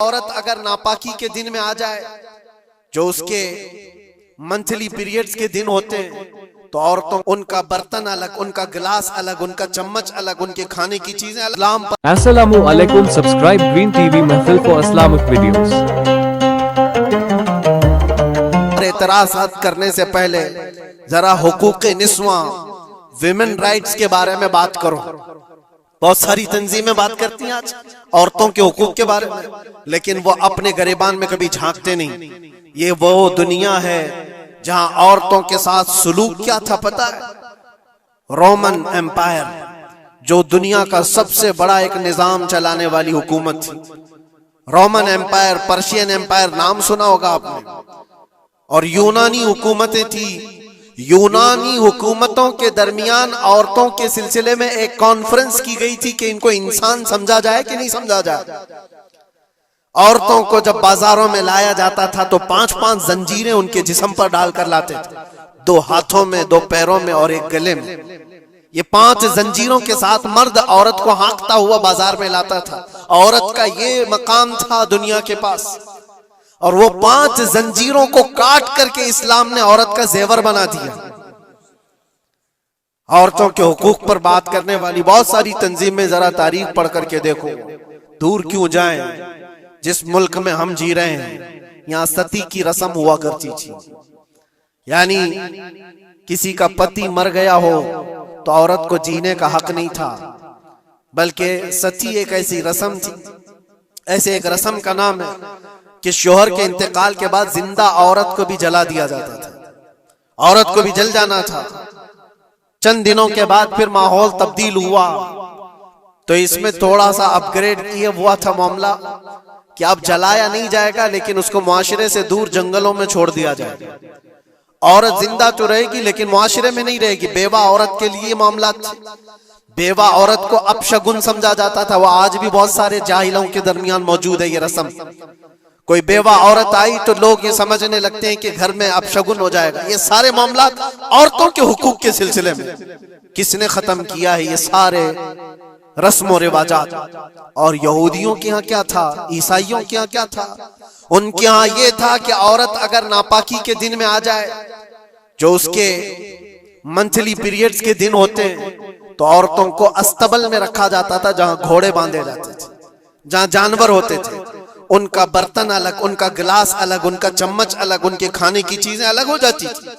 औरत अगर नापाकी के दिन में आ जाए, जो उसके मंथली पीरियड्स के दिन होते हैं, तो औरतों उनका बर्तन अलग, उनका गिलास अलग, उनका चम्मच अलग, उनके खाने की चीजें अलग। Assalamu alaikum. Subscribe Green TV Mahfil for Islamic videos. एतराज़ात करने से पहले जरा हुकूक़े निस्वा, विमेन राइट्स के बारे में बात करो। बहुत सारी तंजीमें बात करती हैं आज औरतों के हुकूक के बारे में, लेकिन वो अपने गरेबान में कभी झांकते नहीं। ये वो दुनिया है जहां औरतों के साथ सलूक क्या था पता है? रोमन एम्पायर, जो दुनिया का सबसे बड़ा एक निजाम चलाने वाली हुकूमत थी, रोमन एम्पायर, पर्शियन एम्पायर, नाम सुना होगा आपने। और यूनानी हुकूमतें थी। यूनानी हुकूमतों के दरमियान औरतों के सिलसिले में एक कॉन्फ्रेंस की गई थी कि इनको इंसान समझा जाए कि नहीं समझा जाए। औरतों को जब बाजारों में लाया जाता था तो 5-5 जंजीरें उनके जिस्म पर डालकर लाते थे, 2 हाथों में, 2 पैरों में और 1 गले में। ये 5 जंजीरों के साथ मर्द औरत को हाँकता हुआ बाजार में लाता था। औरत का ये मकाम था दुनिया के पास, और वो 5 जंजीरों को काट करके इस्लाम ने औरत का जेवर बना दिया। औरतों के हुकूक पर बात करने वाली बहुत सारी तंजीमें, जरा तारीख पढ़ करके देखो। दूर क्यों जाएं, जिस मुल्क में हम जी रहे हैं यहाँ सती की रस्म हुआ करती थी। यानी किसी का पति मर गया हो तो औरत को जीने का हक नहीं था, बल्कि सती एक ऐसी रस्म थी। ऐसे एक रस्म का नाम है कि शोहर के इंतकाल के बाद जिंदा औरत को भी जला दिया जाता था। औरत को भी जल जाना था। चंद दिनों के बाद फिर माहौल तब्दील हुआ, तो इसमें थोड़ा सा अपग्रेड किया हुआ था मामला कि अब जलाया नहीं जाएगा, लेकिन उसको मुआशरे से दूर जंगलों में छोड़ दिया जाएगा। औरत जिंदा तो रहेगी लेकिन मुआशरे में नहीं रहेगी। बेवा औरत के लिए मामला था। बेवा औरत को अपशगुन समझा जाता था। वो आज भी बहुत सारे जाहिलों के दरमियान मौजूद है ये रस्म। कोई बेवा औरत आई तो लोग ये समझने लगते हैं कि घर में अपशगुन हो जाएगा। ये सारे मामला औरतों के हुकूक के सिलसिले में किसने खत्म किया है? ये सारे रस्म और रिवाजात। और यहूदियों के यहाँ क्या था, ईसाइयों के यहाँ क्या था? उनके यहाँ ये था कि औरत अगर नापाकी के दिन में आ जाए, जो उसके मंथली पीरियड्स के दिन होते हैं, तो औरतों को अस्तबल में रखा जाता था, जहां घोड़े बांधे जाते थे, जहां जानवर होते थे। उनका बर्तन अलग, उनका गिलास अलग, उनका चम्मच अलग, उनके खाने की चीजें अलग हो जाती थी।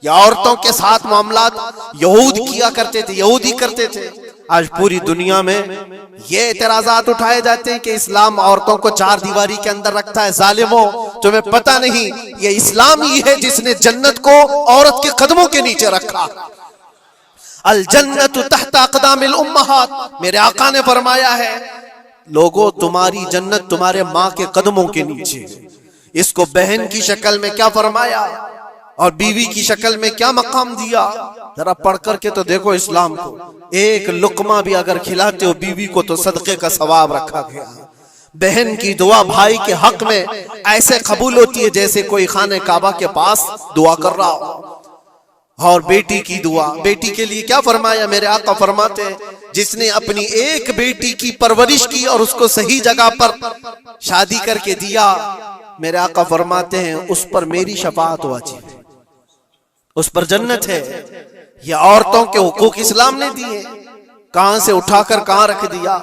या औरतों के साथ मामलात यहूद किया करते थे, यहूदी करते थे। आज पूरी दुनिया में ये एतराजात उठाए जाते हैं कि इस्लाम औरतों को 4 दीवारी के अंदर रखता है। जालिमों, तुम्हें पता नहीं ये इस्लाम ही है जिसने जन्नत को औरत के कदमों के नीचे रखा। अल जन्नतु तहत अक़दामिल उम्महात, मेरे आका ने फरमाया है, लोगों तुम्हारी जन्नत तुम्हारे माँ के कदमों के नीचे। इसको बहन की शक्ल में क्या फरमाया और बीवी की शक्ल में क्या मकाम दिया, जरा पढ़ करके तो देखो इस्लाम को। एक लुकमा भी अगर खिलाते हो बीवी को तो सदके का सवाब रखा गया। बहन की दुआ भाई के हक में ऐसे कबूल होती है जैसे कोई खाने काबा के पास दुआ कर रहा हो। और बेटी की दुआ, बेटी के लिए क्या फरमाया? मेरे आका फरमाते हैं, जिसने अपनी एक बेटी की परवरिश की और उसको सही जगह पर शादी करके दिया, मेरे आका फरमाते हैं उस पर मेरी शफाअत वाजिब है, उस पर जन्नत है। ये औरतों के हुकूक इस्लाम ने दिए, कहां से उठाकर कहां रख दिया।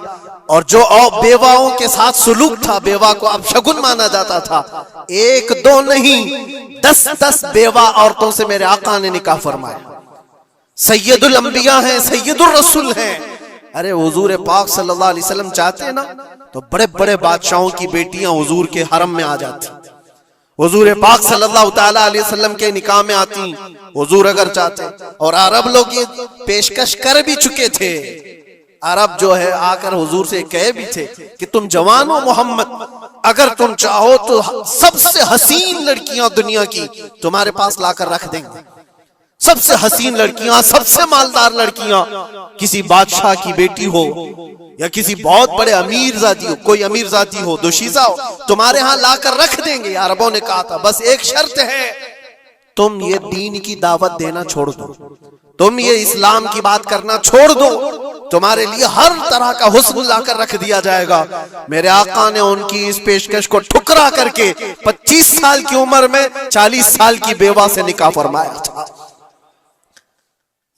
और जो बेवाओं के साथ सुलूक था, बेवा को अपशगुन माना जाता था। 1-2 नहीं, 10-10 बेवा औरतों से मेरे आका ने निकाह फरमाया। सैयदुल अंबिया हैं, सैयदुल रसूल हैं। अरे हुजूर पाक सल्लल्लाहु अलैहि वसल्लम चाहते ना तो बड़े बड़े बादशाहों की बेटियां हुजूर के हरम में आ जाती। हुजूर पाक सल्लल्लाहु ताला अलैहि वसल्लम के निकाह में आती हुजूर अगर चाहते। और अरब लोग ये पेशकश कर भी चुके थे। अरब जो है आकर हुजूर से कहे भी थे कि तुम जवान हो मोहम्मद, अगर तुम चाहो तो सबसे हसीन लड़कियां दुनिया की तुम्हारे पास लाकर रख देंगे। सबसे हसीन लड़कियां, सबसे मालदार लड़कियां, किसी बादशाह की बेटी हो या किसी बहुत बड़े अमीर जाती हो, कोई अमीर जाती हो, दोशीजा हो, तुम्हारे यहां लाकर रख देंगे। अरबों ने कहा था बस एक शर्त है, तुम ये दीन की दावत देना छोड़ दो, तुम ये इस्लाम की बात करना छोड़ दो, तुम्हारे लिए हर तरह का हुस्न लाकर रख दिया जाएगा। मेरे आका ने उनकी इस पेशकश को ठुकरा करके 25 साल की उम्र में 40 साल की बेवा से निकाह फरमाया था।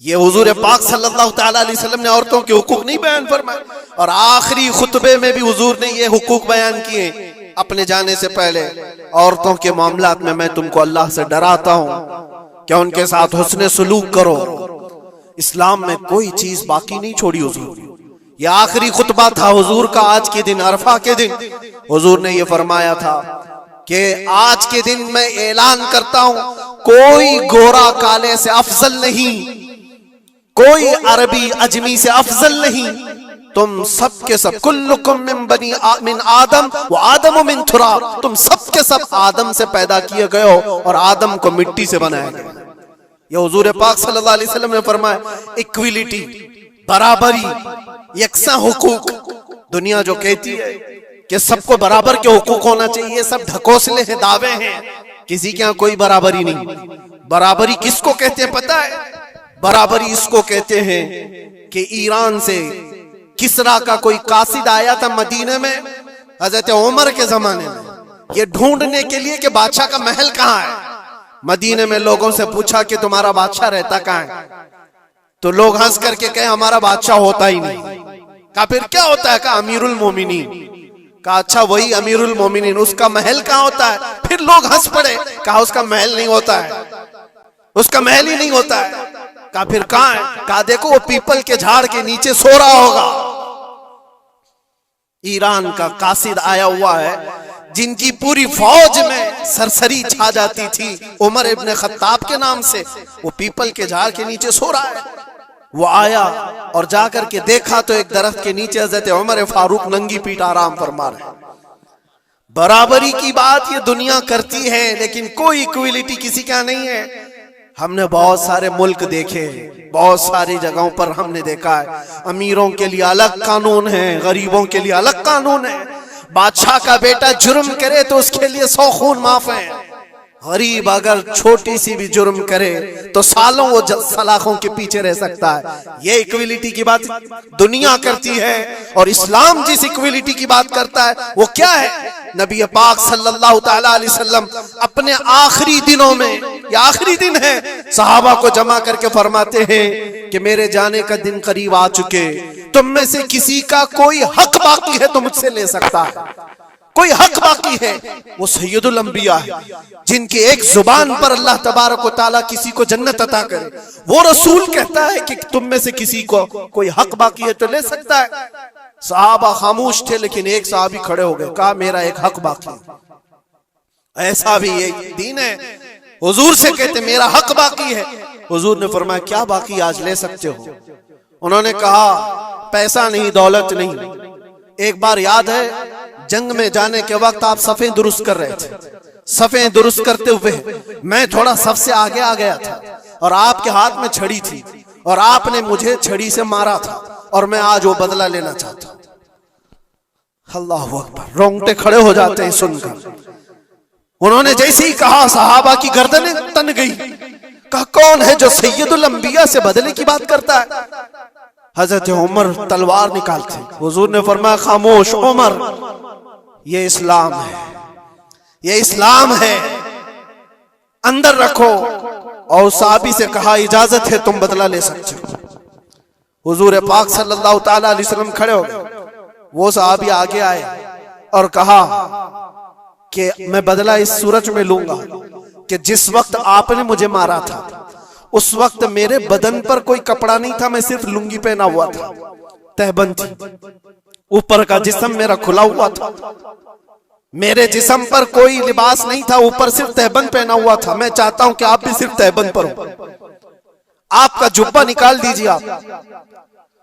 ये हुजूर पाक सल्लल्लाहु तआला अलैहि वसल्लम ने औरतों के हुकूक नहीं बयान फरमाए, और आखिरी खुतबे में भी हुजूर ने ये हुकूक बयान किए अपने जाने से पहले। औरतों के मामलात में मैं तुमको अल्लाह से डराता हूं कि उनके साथ हुस्न सलूक करो। इस्लाम में कोई चीज बाकी नहीं छोड़ी हुजूर ने। ये आखिरी खुतबा था हुजूर का आज के दिन, अरफा के दिन हुजूर ने ये फरमाया था कि आज के दिन मैं ऐलान करता हूं, कोई गोरा काले से अफजल नहीं, कोई अरबी अजमी से अफजल नहीं, तुम सब के सब कुल्लुकुम मिन आदम व आदम मिन तुराब, तुम सब के सब आदम से पैदा किए गए हो और आदम को मिट्टी से बनाया गया। ये हुजूर पाक सल्लल्लाहु अलैहि वसल्लम ने फरमाया इक्विलिटी, बराबरी, यकसा हुकूक। दुनिया जो कहती है कि सबको बराबर के हुकूक होना चाहिए, सब ढकोसले हैं, दावे हैं, किसी के यहाँ कोई बराबरी नहीं। बराबरी किसको कहते हैं पता है? बराबरी इसको कहते हैं कि ईरान से किसरा का कोई कासिद आया था मदीने में हजरत उमर के जमाने में, ये ढूंढने के लिए कि बादशाह का महल कहाँ है। मदीने में लोगों से पूछा कि तुम्हारा बादशाह रहता कहाँ है, तो लोग हंस करके कहे हमारा बादशाह होता ही नहीं। कहा फिर क्या होता है? कहा अमीरुल मोमिनीन। कहा अच्छा वही अमीरुल मोमिनीन, उसका महल कहाँ होता है? फिर लोग हंस पड़े, कहा उसका महल नहीं होता है, उसका महल ही नहीं होता है। कहा फिर कहाँ है? कहा देखो वो पीपल के झाड़ के नीचे सो रहा होगा। ईरान का कासिद आया हुआ है जिनकी पूरी फौज में सरसरी छा जाती थी उमर इब्ने खत्ताब के नाम से, वो पीपल के झाड़ के नीचे सो रहा है। वो आया और जाकर के देखा तो एक दरख्त के नीचे हजरत उमर फारूक नंगी पीठ आराम फरमा रहे। बराबरी की बात ये दुनिया करती है, लेकिन कोई इक्विलिटी किसी का नहीं है। हमने बहुत सारे मुल्क देखे, बहुत सारी जगहों पर हमने देखा है अमीरों के लिए अलग कानून है, गरीबों के लिए अलग कानून है। बादशाह का बेटा जुर्म करे तो उसके लिए 100 खून माफ है, गरीब अगर छोटी सी भी जुर्म करे तो सालों वो सलाखों के पीछे रह सकता है। ये इक्विलिटी की बात दुनिया करती है, और इस्लाम जिस इक्विलिटी की बात करता है वो क्या है? नबी पाक सल्लल्लाहु तआला अलैहि वसल्लम अपने आखिरी दिनों में, ये आखिरी दिन है, सहाबा को जमा करके फरमाते हैं कि मेरे जाने का दिन करीब आ चुके, तुम में से किसी का कोई हक बाकी है तो मुझसे ले सकता है। कोई हक बाकी है वो सैयदुल अंबिया है, जिनकी एक जुबान पर अल्लाह तबारक व तआला किसी को जन्नत अता करे। वो रसूल कहता है कि तुम में से किसी को कोई हक बाकी है तो ले सकता है। सहाबा खामोश थे, लेकिन एक सहाबी खड़े हो गए, कहा मेरा एक हक बाकी है। ऐसा भी एक दीन है, हुजूर से कहते मेरा हक बाकी है। हुजूर ने फरमाया क्या बाकी, आज ले सकते हो। उन्होंने कहा पैसा नहीं, दौलत नहीं। एक बार याद है जंग में जाने के वक्त आप सफ़ें दुरुस्त कर रहे थे, सफ़ें दुरुस्त करते हुए मैं थोड़ा सफ से आगे आ गया था और आपके हाथ में छड़ी थी और आपने मुझे छड़ी से मारा था और मैं आज वो बदला लेना चाहता हूं। अल्लाह अकबर, रोंगटे खड़े हो जाते हैं सुनकर। उन्होंने जैसे ही कहा सहाबा की गर्दनें तन गई। कहा कौन है जो सैयदुल अंबिया से बदले की बात करता है? हजरत उमर तलवार निकालते। हुजूर ने फरमाया खामोश उमर, ये इस्लाम है, ये इस्लाम है, अंदर रखो। और साहबी से कहा इजाजत है, तुम बदला ले सकते हो। हुजूर पाक सल्लल्लाहु तआला अलैहि वसल्लम खड़े हो गए। वो साहबी आगे आए और कहा कि मैं बदला इस सूरज में लूंगा कि जिस वक्त आपने मुझे मारा था उस वक्त मेरे बदन पर कोई कपड़ा नहीं था, मैं सिर्फ लुंगी पहना हुआ था, तहबंद थी, ऊपर का जिस्म मेरा खुला हुआ था, मेरे जिस्म पर कोई लिबास नहीं था, ऊपर सिर्फ तहबंद पहना हुआ था। मैं चाहता हूं कि आप भी सिर्फ तहबंद पर हो, आपका जुब्बा निकाल दीजिए आप।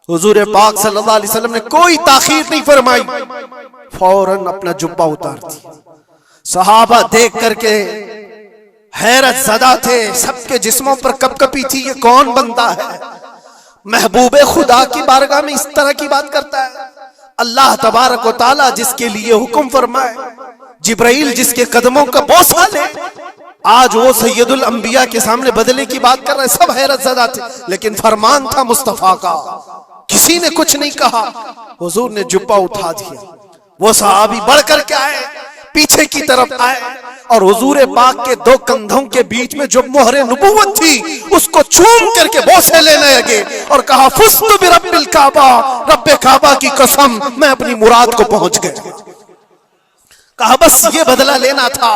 हुजूर पाक सल्लल्लाहु अलैहि वसल्लम ने कोई ताखीर नहीं फरमाई, फौरन अपना जुब्बा उतार दिया। सहाबा देख करके हैरत ज़दा थे, सबके जिस्मों पर कपकपी थी, ये कौन बंदा है महबूबे खुदा की बारगाह में इस तरह की बात करता है। अल्लाह तबारक व तआला जिसके लिए हुक्म फरमाए, जिब्राइल जिसके कदमों का बोसा ले, आज वो सैयदुल अंबिया के सामने बदले की बात कर रहे, सब हैरत ज़दा थे, लेकिन फरमान था मुस्तफा का, किसी ने कुछ नहीं कहा। हुजूर ने जुब्बा उठा दिया, वो सहाबी बढ़ करके आए, पीछे की तरफ आए और हुजूर पाक के दो कंधों के बीच में जो मोहरे नबुव्वत थी उसको चूम करके बोसे लेने लगे और कहा, फुस्तु बिरब्बिल काबा, रब्बे काबा की कसम, मैं अपनी मुराद को पहुंच गया। कहा बस ये बदला लेना था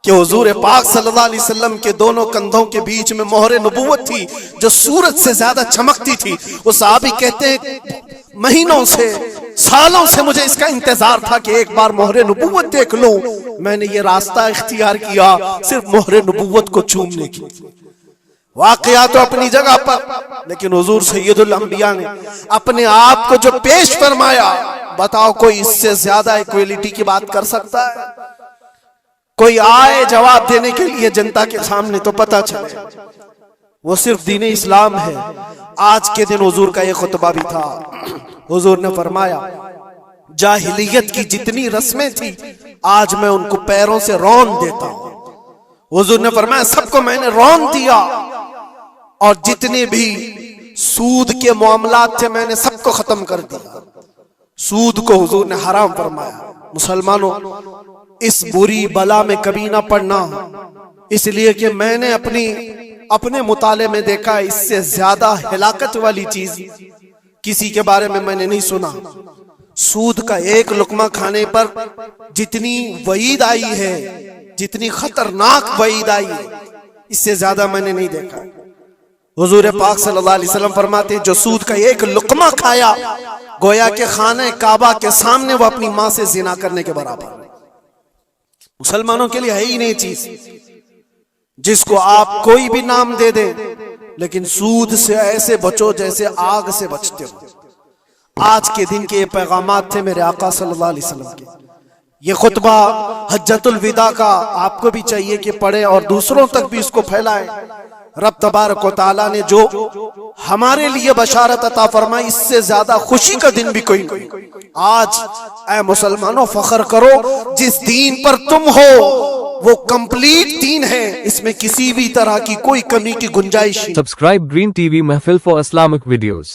कि हुजूर पाक सल्लल्लाहु अलैहि वसल्लम के दोनों कंधों के बीच में मोहरे नबुव्वत थी जो सूरज से ज्यादा चमकती थी। वो सहाबी कहते हैं महीनों से, सालों से मुझे इसका इंतजार था कि एक बार मोहरे नबुव्वत देख लूं। मैंने ये रास्ता इख्तियार किया सिर्फ मोहरे नबुव्वत को चूमने की। वाकया तो अपनी जगह पर, लेकिन हुजूर सैयदुल अंबिया ने अपने आप को जो पेश फरमाया, बताओ कोई इससे ज्यादा इक्वालिटी की बात कर सकता है? कोई आए जवाब देने के लिए जनता के सामने तो पता चले वो सिर्फ दीन इस्लाम है। आज के दिन हुजूर का ये खुतबा भी था। हुजूर ने फरमाया जाहिलियत की जितनी रस्में थी आज मैं उनको पैरों से रौन देता हूं। हुजूर ने फरमाया सबको मैंने रौन दिया और जितने भी सूद के मामलात थे मैंने सबको खत्म कर दिया। सूद को हुजूर ने हराम फरमाया। मुसलमानों, इस बुरी बला में कभी ना पड़ना, इसलिए कि मैंने अपने मुताले में देखा इससे ज्यादा हिलाकत वाली चीज किसी के बारे में मैंने नहीं सुना। सूद का एक लुकमा खाने पर जितनी वईद आई है, जितनी खतरनाक वईद आई है, इससे ज्यादा मैंने नहीं देखा। हुजूर पाक सल्लल्लाहु अलैहि वसल्लम फरमाते हैं जो सूद का एक लुकमा खाया गोया के खाने काबा के सामने वो अपनी मां से जिना करने के बराबर है। मुसलमानों के लिए है ही नहीं चीज जिसको आप कोई भी नाम दे दे, लेकिन सूद से ऐसे बचो जैसे आग से बचते हो। आज के दिन के ये पैगामात थे मेरे आका सल्लल्लाहु अलैहि वसल्लम के। ये खुतबा हज्जतुल विदा का आपको भी चाहिए कि पढ़े और दूसरों तक भी इसको फैलाएं। रब तबारक व तआला ने जो हमारे लिए बशारत अता फरमाई, इससे ज्यादा खुशी का दिन भी कोई नहीं। आज ऐ मुसलमानों फख्र करो, जिस दीन पर तुम हो वो कंप्लीट दीन है, इसमें किसी भी तरह की कोई कमी की गुंजाइश नहीं। Subscribe Green TV Mahfil for Islamic videos.